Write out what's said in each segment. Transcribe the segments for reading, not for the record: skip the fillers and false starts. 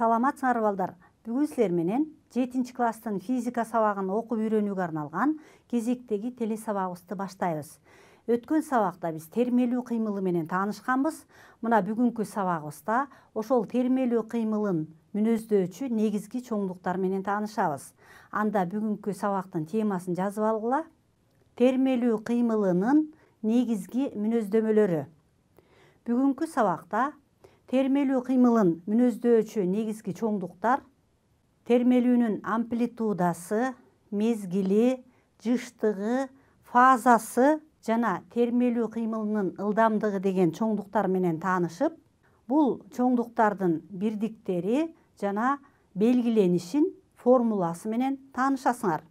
Саламатсыңар балдар. Бүгүн силер менен 7 класстын физика сабагын окуп үйрөнүүгө арналган кезектеги телесабагыбызды баштайбыз. Өткөн сабакта биз термелүү кыймылы менен таанышканбыз. Мына бүгүнкү сабагыбызда ошол термелүү кыймылын мүнөздөочү негизги чоңдуктар менен таанышабыз. Анда бүгүнкү сабактын темасын жазып алгыла. Термелүү кыймылынын негизги мүнөздөмөлөрү. Бүгүнкү сабакта термелүү кыймылын мүнөздөочү негизги чоңдуктар термелүүнүн амплитудасы, мезгили, жыштыгы, фазасы жана термелүү кыймылынын ылдамдыгы деген чоңдуктар менен таанышып, бул чоңдуктардын бирдиктери жана белгиленишин формуласы менен таанышасыңар.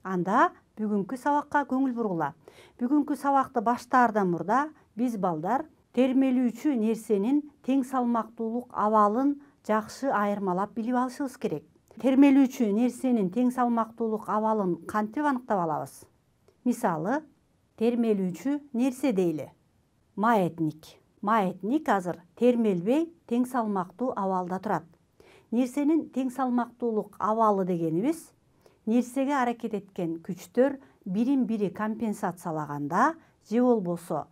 Анда бүгүнкү сабакка көңүл бургула. Бүгүнкү сабакты баштаардан мурда биз балдар термелүүчү нерсенин тең салмактуулук абалын жакшы айырмалап билип алышыбыз керек. Термелүүчү нерсенин тең салмактуулук абалын кантип аныктап алабыз? Мисалы, термелүүчү нерсе дейли. Маятник. Маятник азыр термелбей тең салмактуу абалда турат. Нерсенин тең салмактуулук абалы дегенибиз нерсеге аракет эткен күчтөр бирин-бири компенсациялаганда же болбосо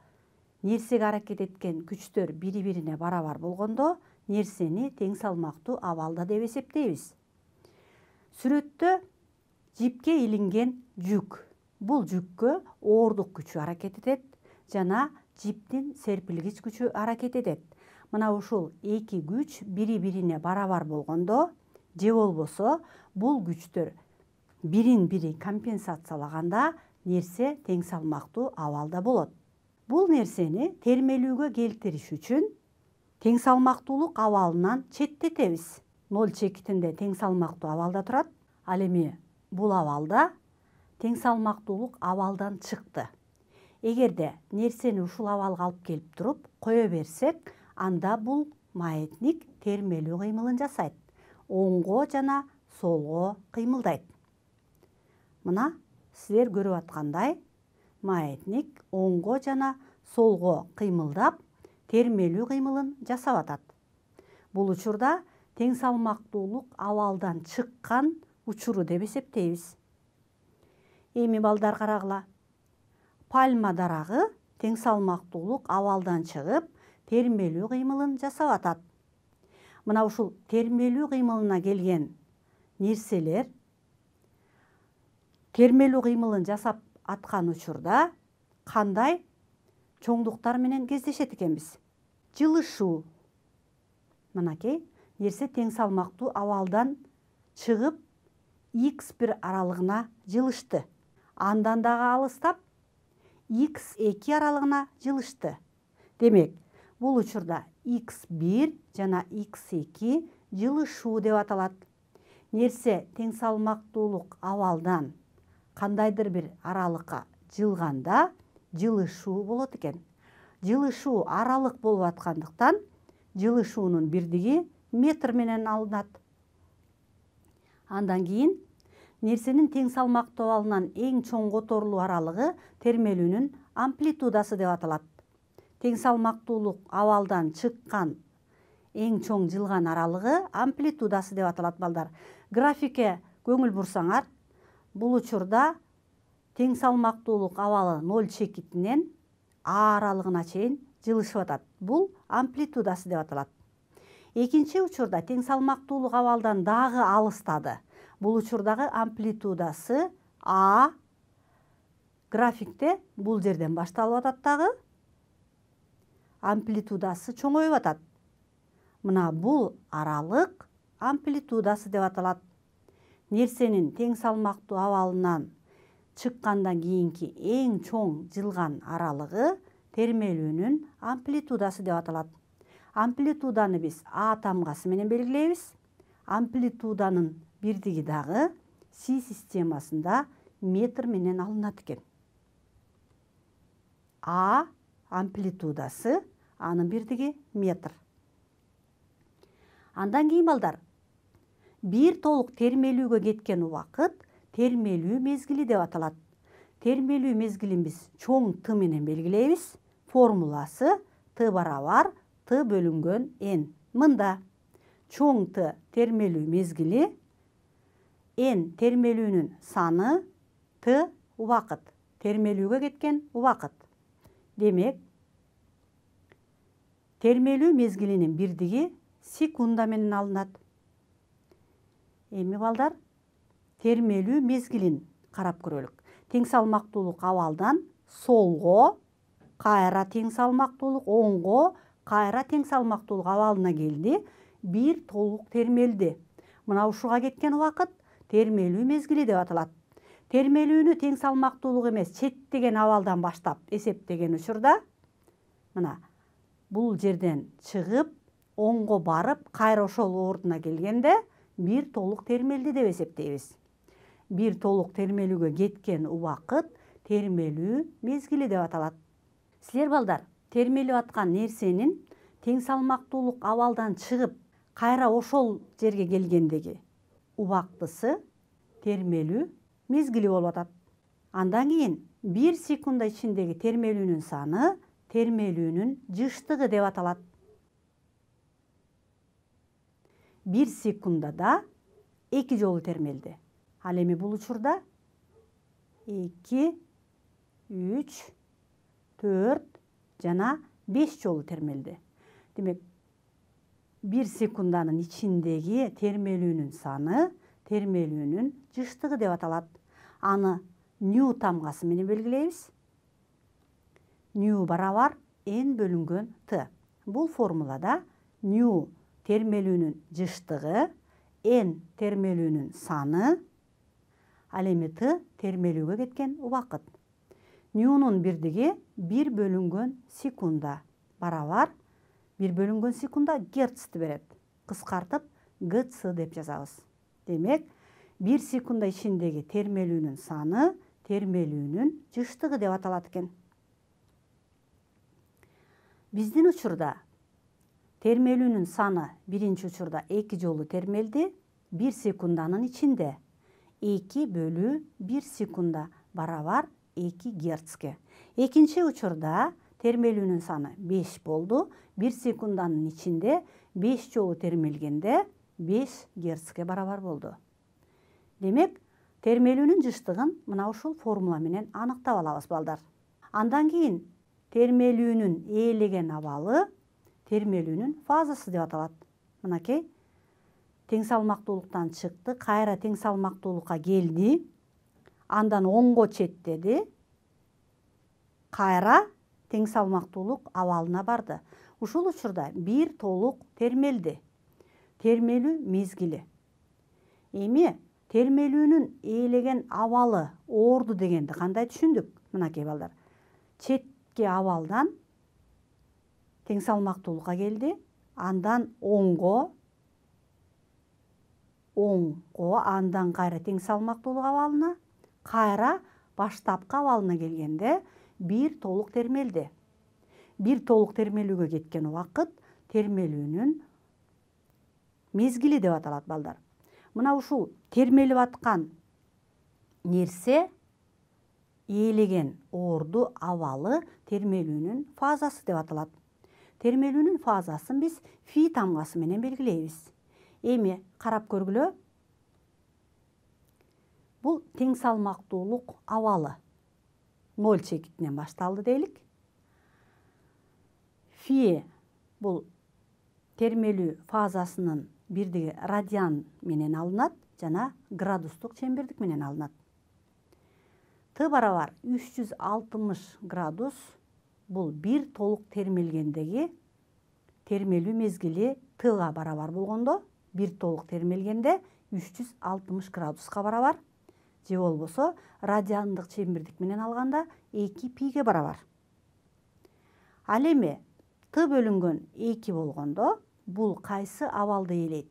нерсеге аракет эткен күчтөр бири-бирине барабар болгондо нерсени тең салмактуу абалда деп эсептейбиз. Сүрөттө жипке илинген жүк. Бул жүккө оордук күчү аракет этет жана жиптин серпилгич күчү аракет этет. Мына ушул эки күч бири-бирине барабар болгондо же болбосо бул күчтөр бирин-бири компенсациялаганда нерсе тең салмактуу абалда болот. Бул нерсени термелүүгө келтириш үчүн тең салмактуулук абалынан четтетебиз. 0 чекитинде тең салмактуу абалда турат. Ал эми бул абалда тең салмактуулук абалдан чыкты. Эгерде нерсени ушул абалга алып келип туруп кое берсек, анда бул маятник термелүү кыймылын жасайт. Оңго жана солго кыймылдайт. Мына силер көрүп аткандай, маятник оңго жана солго кыймылдап, термелүү кыймылын жасап атат. Бул учурда тең салмактуулук абалдан чыккан учуру деп эсептейбиз. Эми балдар карагыла. Пальма дарагы тең салмактуулук абалдан чыгып, термелүү кыймылын жасап атат. Мына ушул термелүү кыймылына келген нерселер термелүү кыймылын жасап аткан учурда кандай чоңдуктар менен кездешет экенбиз? Жылышуу. Мынакей, нерсе тең салмактуу абалдан чыгып, x1 аралыгына жылышты. Андан дагы алыстап, x2 аралыгына жылышты. Демек, бул учурда x1 жана x2 жылышуу деп аталат. Нерсе тең салмактуулук абалдан кандайдыр бир аралыкка жылганда жылышуу болот экен. Жылышуу аралык болуп аткандыктан жылышуунун бирдиги метр менен алынат. Андан кийин нерсенин тең салмактуу абалынан эң чоң которулуу аралыгы термелүүнүн амплитудасы деп аталат. Тең салмактуулук абалдан чыккан эң чоң жылган аралыгы амплитудасы деп аталат балдар. Графикке көңүл бурсаңар, бул учурда тең салмактуулук абалы 0 чекитинен А аралыгына чейин жылышып атат. Бул амплитудасы деп аталат. Экинчи учурда тең салмактуулук абалдан дагы алыстады. Бул учурдагы амплитудасы А. Графикте бул жерден башталып атат дагы. Амплитудасы чоңоюп атат. Мына бул аралык амплитудасы деп аталат. Нерсенин тең салмактуу абалынан чыккандан кийинки эң чоң жылган аралыгы термелүүнүн амплитудасы деп аталат. Амплитуданы биз А тамгасы менен белгилейбиз. Амплитуданын бирдиги дагы Си системасында метр менен алынат экен. А амплитудасы, анын бирдиги метр. Андан кийин балдар, бир толук термелүүгө кеткен убакыт термелүү мезгили деп аталат. Термелүү мезгилин биз чоң Т менен белгилейбиз. Формуласы Т барабар Т бөлүнгөн Н. Мында чоң Т термелүү мезгили, N термелүүнүн саны, Т убакыт, термелүүгө кеткен убакыт. Демек, термелүү мезгилинин бирдиги секунда менен алынат. Эми балдар, термелүү мезгилин карап көрөлүк. Тең салмактуулук абалдан солго, кайра тең салмактуулук, оңго, кайра тең салмактуулук абалына келди. Бир толук термелди. Мына ушуга кеткен убакыт термелүү мезгили деп аталат. Термелүүнү тең салмактуулук эмес, четтеген абалдан баштап эсептеген учурда, мына бул жерден чыгып, оңго барып, кайра ошол ордуна келгенде бир толук термелди деп эсептейбиз. Бир толук термелүүгө кеткен убакыт термелүү мезгили деп аталат. Силер балдар, термелип аткан нерсенин тең салмактуулук абалдан чыгып, кайра ошол жерге келгендеги убактысы термелүү мезгили болуп атат. Андан кийин 1 секунда ичиндеги термелүүнүн саны термелүүнүн жыштыгы деп аталат. 1 секундада 2 жолу термелди. Ал эми бул учурда 2, 3, 4 жана 5 жолу термелди. Демек, 1 секунданын ичиндеги термелүүнүн саны термелүүнүн жыштыгы деп аталат. Аны ню тамгасы менен белгилейбиз. Ню барабар N бөлүнгөн Т. Бул формулада ню термелүүнүн жыштыгы, N термелүүнүн саны, ал эми Т термелүүгө кеткен убакыт. Нюнун бирдиги 1 бөлүнгөн секунда барабар 1 бөлүнгөн секунда герцти берет. Кыскартып ГЦ деп жазабыз. Демек, 1 секунда ичиндеги термелүүнүн саны термелүүнүн жыштыгы деп аталат экен. Биздин учурда термелүүнүн саны биринчи учурда 2 жолу термелди, 1 секунданын ичинде. 2 бөлү 1 секунда барабар 2 герцке. Экинчи учурда термелүүнүн саны 5 болду, 1 секунданын ичинде 5 жолу термелгенде 5 герцке барабар болду. Демек, термелүүнүн жыштыгын мына ушул формула менен аныктап алабыз балдар. Андан кийин термелүүнүн ээлеген абалы термелүүнүн фазасы деп аталат. Мынакей, тең салмактуулуктан чыкты, кайра тең салмактуулукка келди, андан оңго четтеди, кайра тең салмактуулук абалына барды. Ушул учурда бир толук термелди. Термелүү мезгили. Эми термелүүнүн ээлеген абалы орду дегенди кандай түшүндүк? Мынакей балдар. Четки абалдан тең салмактуулукка келди, андан оңго, андан кайра тең салмактуулук абалына, кайра баштапкы абалына келгенде бир толук термелди. Бир толук термелүүгө кеткен убакыт термелүүнүн мезгили деп аталат балдар. Мына ушул термелип аткан нерсе ээлеген орду абалы термелүүнүн фазасы деп аталат. Термелүүнүн фазасын биз фи тамгасы менен белгилейбиз. Эми карап көргүлө. Бул тең салмактуулук абалы 0 чекитинен башталды дейлик. Фи бул термелүү фазасынын бирдиги радиан менен алынат жана градустук чембердик менен алынат. Т барабар 360 градус бул бир толук термелгендеги термелүү мезгили Тга барабар болгондо, бир толук термелгенде 360 градуска барабар, же болбосо радиандык чембердик менен алганда 2 пиге барабар. Ал эми Т бөлүнгөн 2 болгондо бул кайсы абалды ээлейт?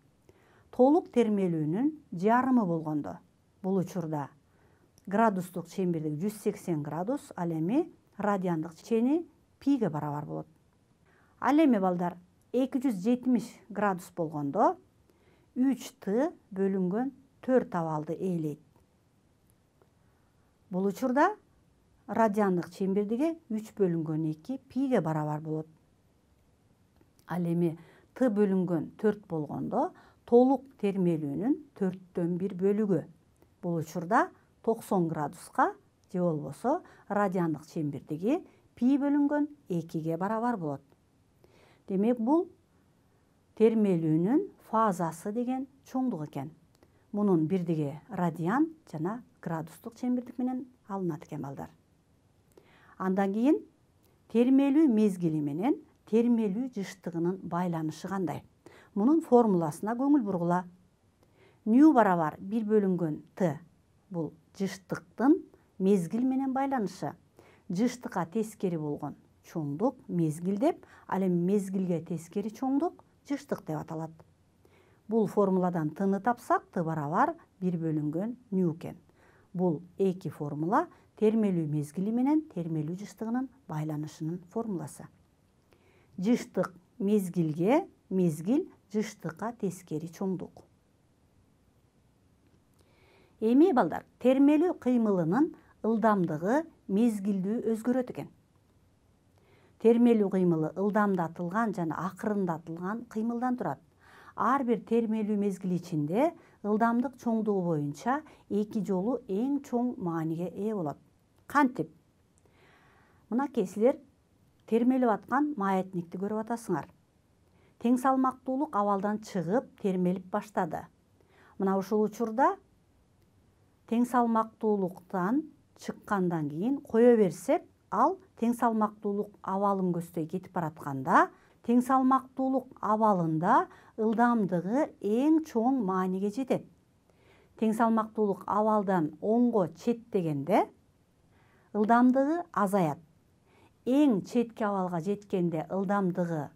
Толук термелүүнүн жарымы болгондо. Бул учурда градустук чембердик 180 градус, ал эми радиандык чени пиге барабар болот. Ал эми балдар 270 градус болгондо 3Т бөлүнгөн 4 абалды ээлейт. Бул учурда радиандык чембердиги 3 бөлүнгөн 2 пиге барабар болот. Ал эми Т бөлүнгөн 4 болгондо толук термелүүнүн 4төн 1 бөлүгү. Бул учурда 90 градуска же болбосо радиандык чембирдиги пи бөлүнгөн 2ге барабар болот. Демек бул термелүүнүн фазасы деген чоңдук экен. Мунун бирдиги радиан жана градустук чембирдик менен алынат экен балдар. Андан кийин термелүү мезгили менен термелүү жыштыгынын байланышы кандай? Мунун формуласына көңүл бургула. Ню барабар 1 бөлүнгөн Т. Бул жыштыктын мезгил менен байланышы. Жыштыкка тескери болгон чоңдук мезгил деп, ал эми мезгилге тескери чоңдук жыштык деп аталат. Бул формуладан Тны тапсак, Т барабар 1 бөлүнгөн ню экен. Бул эки формула термелүү мезгили менен термелүү жыштыгынын байланышынын формуласы. Жыштык мезгилге, мезгил жыштыкка тескери чоңдук. Эми балдар, термелүү кыймылынын ылдамдыгы мезгилдүү өзгөрөт экен. Термелүү кыймылы ылдамдатылган жана акырындатылган кыймылдан турат. Ар бир термелүү мезгили ичинде ылдамдык чоңдугу боюнча эки жолу эң чоң мааниге ээ болот. Кантип? Мынакей силер термелеп аткан маятникти көрүп атасыңар. Тең салмактуулук абалдан чыгып термелип баштады. Мына ушул учурда тең салмактуулуктан чыккандан кийин кое берсек, ал тең салмактуулук абалын көздөй кетип баратканда, тең салмактуулук абалында ылдамдыгы эң чоң мааниге жетет. Тең салмактуулук абалдан оңго четтегенде ылдамдыгы азаят. Эң четки абалга жеткенде ылдамдыгы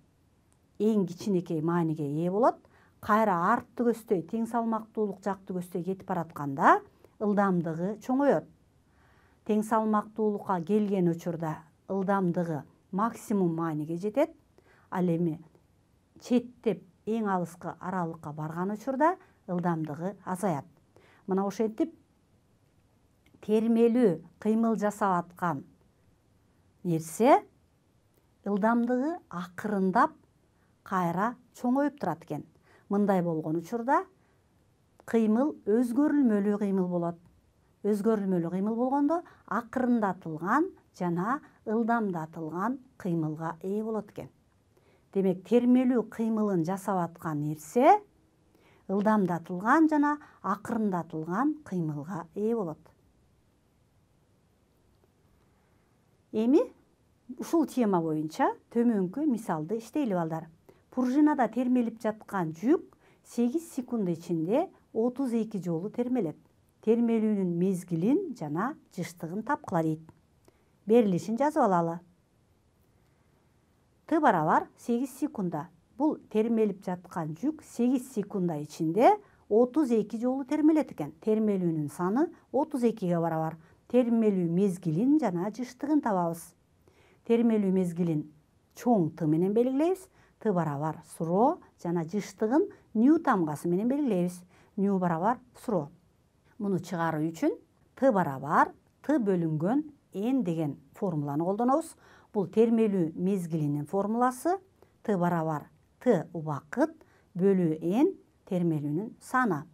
эң кичинекей мааниге ээ болот. Кайра артты көздөй тең салмактуулук жакты көздөй кетип баратканда ылдамдыгы чоңоет. Тең салмактуулукка келген учурда ылдамдыгы максимум мааниге жетет. Ал эми четтеп эң алыскы аралыкка барган учурда ылдамдыгы азаят. Мына ошентип термелүү кыймыл жасап аткан нерсе ылдамдыгы акырындап кайра чоңоюп турат экен. Мындай болгон учурда кыймыл өзгөрүлмөлүү кыймыл болот. Өзгөрүлмөлүү кыймыл болгондо акырындатылган жана ылдамдатылган кыймылга ээ болот экен. Демек, термелүү кыймылын жасап аткан нерсе ылдамдатылган жана акырындатылган кыймылга ээ болот. Эми ушул тема боюнча төмөнкү мисалды иштейли балдар. Пружинада термелип жаткан жүк 8 секунд ичинде 32 жолу термелет. Термелүүнүн мезгилин жана жыштыгын тапкыла дейт. Берилишин жазып алалы. Т барабар 8 секунда. Бул термелип жаткан жүк 8 секунда ичинде 32 жолу термелет экен. Термелүүнүн саны 32ге барабар. Термелүү мезгилин жана жыштыгын табабыз. Термелүү мезгилин чоң Т менен белгилейбиз. Т барабар сро жана жыштыгын ню тамгасы менен белгилейбиз. Ню барабар сро. Муну чыгаруу үчүн Т барабар Т бөлүнгөн Н деген формуланы колдонобуз. Бул термелүү мезгилинин формуласы. Т барабар Т убакыт бөлүү Н термелүүнүн саны.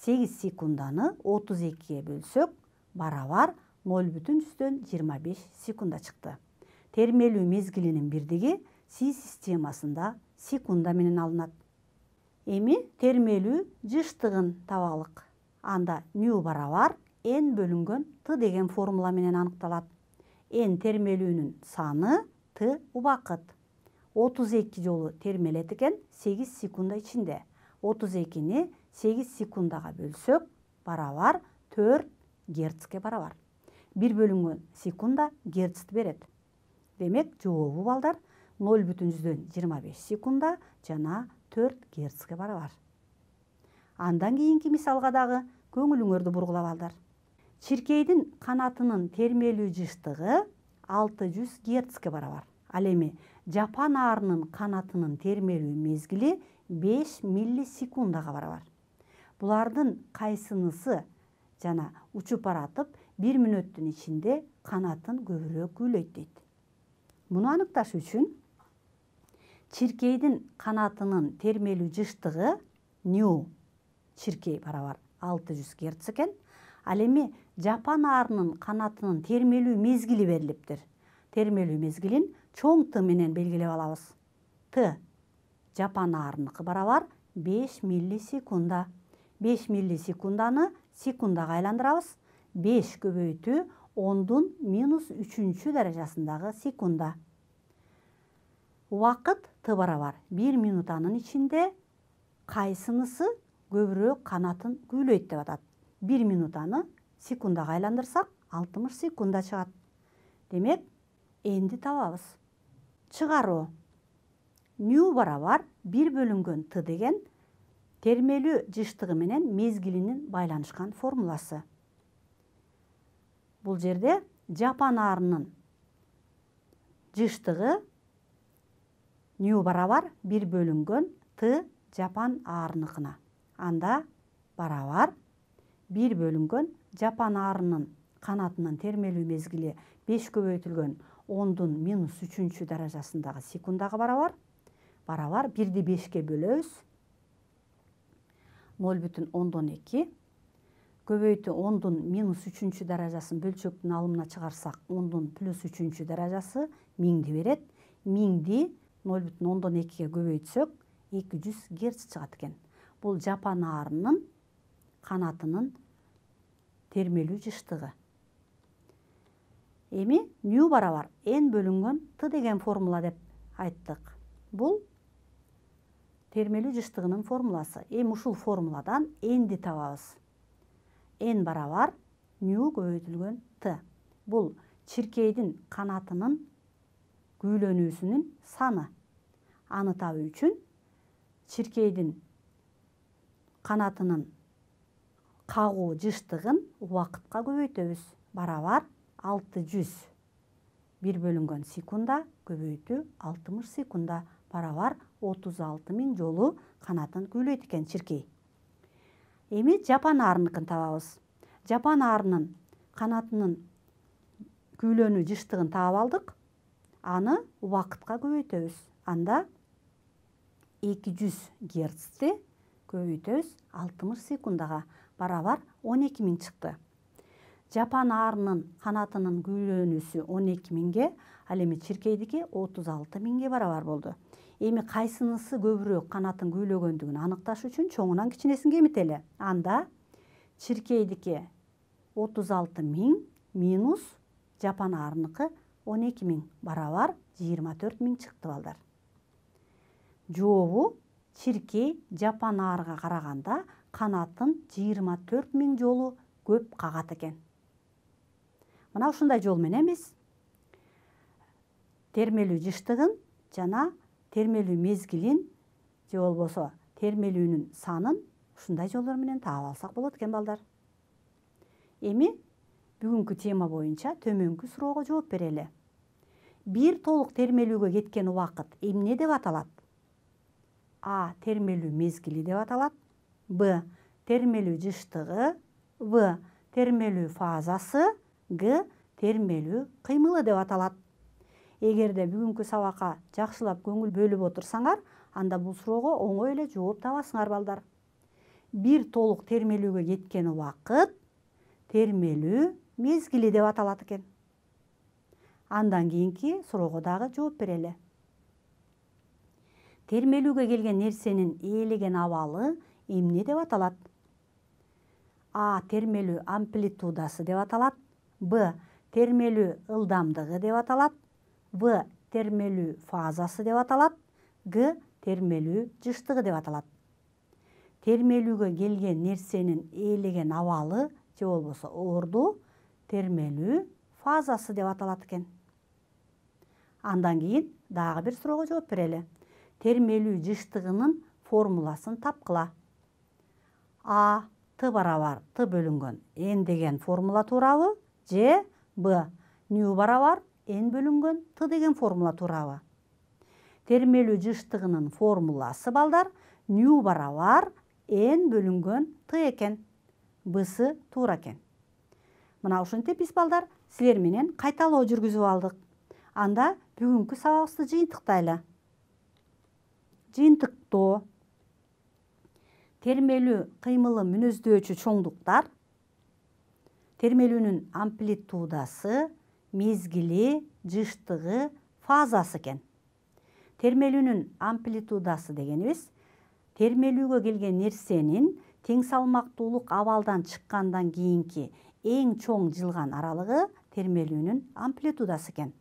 8 секунданы 32ге бөлсөк барабар 0,25 секунда чыкты. Термелүү мезгилинин бирдиги Си системасында секунда менен алынат. Эми термелүү жыштыгын табалык. Анда ню барабар Н бөлүнгөн Т деген формула менен аныкталат. Н термелүүнүн саны, Т убакыт. 32 жолу термелет экен 8 секунда ичинде. 32-ни 8 секундага бөлсөк барабар 4 герцке барабар. 1 бөлүнгөн секунда герцти берет. Демек, жообу балдар 0,25 секунда жана 4 герцке барабар. Андан кийинки мисалга дагы көңүлүңөрдү бургула балдар. Чиркейдин канатынын термелүү жыштыгы 600 герцке барабар. Ал эми жапан аарынын канатынын термелүү мезгили 5 миллисекундага барабар. Булардын кайсынысы жана учуп баратып 1 мүнөттүн ичинде канатын көбүрөөк күүлөйт дейт. Муну аныкташ үчүн чиркейдин канатынын термелүү жыштыгы ню чиркей барабар 600 Гц экен. Ал эми жапан аарынын канатынын термелүү мезгили берилиптир. Термелүү мезгилин чоң Т менен белгилеп алабыз. Т жапан аарыныкы барабар 5 миллисекунда. 5 миллисекунданы секундага айландырабыз. 5 көбөйтүү 10⁻³ даражасындагы секунда. Убакыт Т барабар 1 минутанын ичинде кайсынысы көбүрөөк канатын күүлөйт деп атат. 1 минутаны секундага айландырсак 60 секунда чыгат. Демек, энди табабыз. Чыгаруу. Ню барабар 1 бөлүнгөн Т деген термелүү жыштыгы менен мезгилинин байланышкан формуласы. Бул жерде жапан аарынын жыштыгы ню барабар 1 бөлүнгөн Т жапан аарыныкына. Анда барабар 1 бөлүнгөн жапан аарынын канатынын термелүү мезгили 5 көбөйтүлгөн 10⁻³ даражасындагы секундага барабар. Барабар 1-ди 5-ке бөлөбүз. 0,12 көбөйтүү 10⁻³ даражасын бөлчөктүн алымына чыгарсак 10⁻³ даражасы 1000ди берет. 1000ди 0,12ге көбөйтсөк 200 Гц чыгат экен. Бул жапан аарынын канатынын термелүү жыштыгы. Эми ню барабар n бөлүнгөн Т деген формула деп айттык. Бул термелүү жыштыгынын формуласы. Эми ушул формуладан nди табабыз. N барабар ню көбөйтүлгөн Т. Бул чиркейдин канатынын күүлөнүүсүнүн саны. Аны табуу үчүн чиркейдин канатынын кагуу жыштыгын убакытка көбөйтөбүз. Барабар 600 1 бөлүнгөн секунда көбөйтүү 60 секунда барабар 36.000 жолу канатын күүлөйт экен чиркей. Эми жапан аарыныкын табабыз. Жапан аарынын канатынын күүлөнүү жыштыгын таап алдык. Аны убакытка көбөйтөбүз. Анда 200 Гц көбөйтөбүз 60 секундага барабар 12.000 чыкты. Жапан аарынын канатынын күүлөнүүсү 12.000ге, ал эми чиркейдики 36.000ге барабар болду. Эми кайсынысы көбүрөөк канатын күүлөгөндүгүн аныкташ үчүн чоңунан кичинесин кемители. Анда чиркейдики 36.000 минус жапан аарыныкы 12.000 барабар 24.000 чыкты балдар. Жообу чиркей жапан аарыга караганда канатын 24.000 жолу көп кагат экен. Мына ушундай жол менен биз термелүү жыштыгын жана термелүү мезгилин же болбосо термелүүнүн санын ушундай жолдор менен таап алсак болот экен балдар. Эми бүгүнкү тема боюнча төмөнкү суроого жооп берели. Бир толук термелүүгө кеткен убакыт эмне деп аталат? А. Термелүү мезгили деп аталат. Б. Термелүү жыштыгы. В. Термелүү фазасы. Г. Термелүү кыймылы деп аталат. Эгерде бүгүнкү сабакка жакшылап көңүл бөлүп отурсаңар, анда бул суроого оңой эле жооп табасыңар балдар. Бир толук термелүүгө кеткен убакыт термелүү мезгили деп аталат экен. Андан кийинки суроого дагы жооп берели. Термелүүгө келген нерсенин ээлеген абалы эмне деп аталат? А. Термелүү амплитудасы деп аталат. Б. Термелүү ылдамдыгы деп аталат. В. Термелүү фазасы деп аталат. Г. Термелүү жыштыгы деп аталат. Термелүүгө келген нерсенин ээлеген абалы же болбосо орду термелүү фазасы деп аталат экен. Андан кийин дагы бир суроого жооп берели. Термелүү жыштыгынын формуласын тапкыла. А. Т барабар Т бөлүнгөн N деген формула туурабы? Же Б. Ню барабар N бөлүнгөн Т деген формула туурабы? Термелүү жыштыгынын формуласы балдар ню барабар N бөлүнгөн Т экен. Бсы туура экен. Мына ушинтип биз балдар силер менен кайталоо жүргүзүп алдык. Анда бүгүнкү сабагыбызды жыйынтыктайлы. жыйынтыктоо, термелүү кыймылы мүнөздөочү чоңдуктар, термелүүнүн амплитудасы, мезгили, жыштыгы, фазасы экен. Термелүүнүн амплитудасы дегенибиз термелүүгө келген нерсенин тең салмактуулук абалдан чыккандан кийинки эң чоң жылган аралыгы термелүүнүн амплитудасы экен.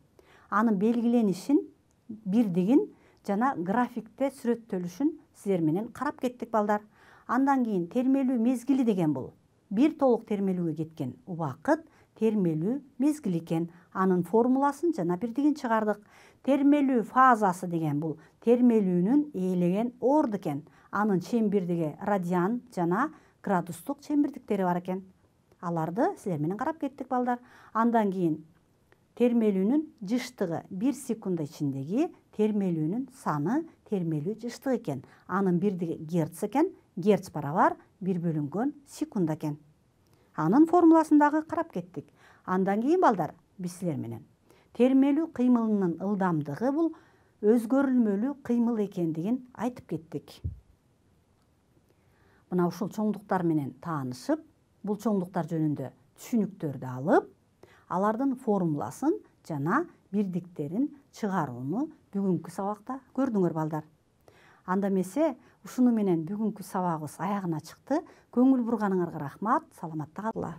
Анын белгиленишин, бирдигин жана графикте сүрөттөлүшүн сиздер менен карап кеттик балдар. Андан кийин термелүү мезгили деген бул бир толук термелүүгө кеткен убакыт термелүү мезгили экен. Анын формуласын жана бирдигин чыгардык. Термелүү фазасы деген бул термелүүнүн ээлеген орду экен. Анын чембирдиги радиан жана градустук чембирдиктери бар экен. Аларды сиздер менен карап кеттик балдар. Андан кийин термелүүнүн жыштыгы 1 секунда ичиндеги термелүүнүн саны термелүү жыштыгы экен. Анын бирдиги герц экен. Герц барабар 1 бөлүнгөн секунда экен. Анын формуласын дагы карап кеттик. Андан кийин балдар биз силер менен термелүү кыймылынын ылдамдыгы бул өзгөрүлмөлүү кыймыл экендигин айтып кеттик. Мына ушул чоңдуктар менен таанышып, бул чоңдуктар жөнүндө түшүнүктөрдү алып, алардын формуласын жана бирдиктерин чыгарууну бүгүнкү сабакта көрдүңөр балдар. Анда эмесе ушуну менен бүгүнкү сабагыбыз аягына чыкты. Көңүл бурганыңарга рахмат. Саламатта калгыла.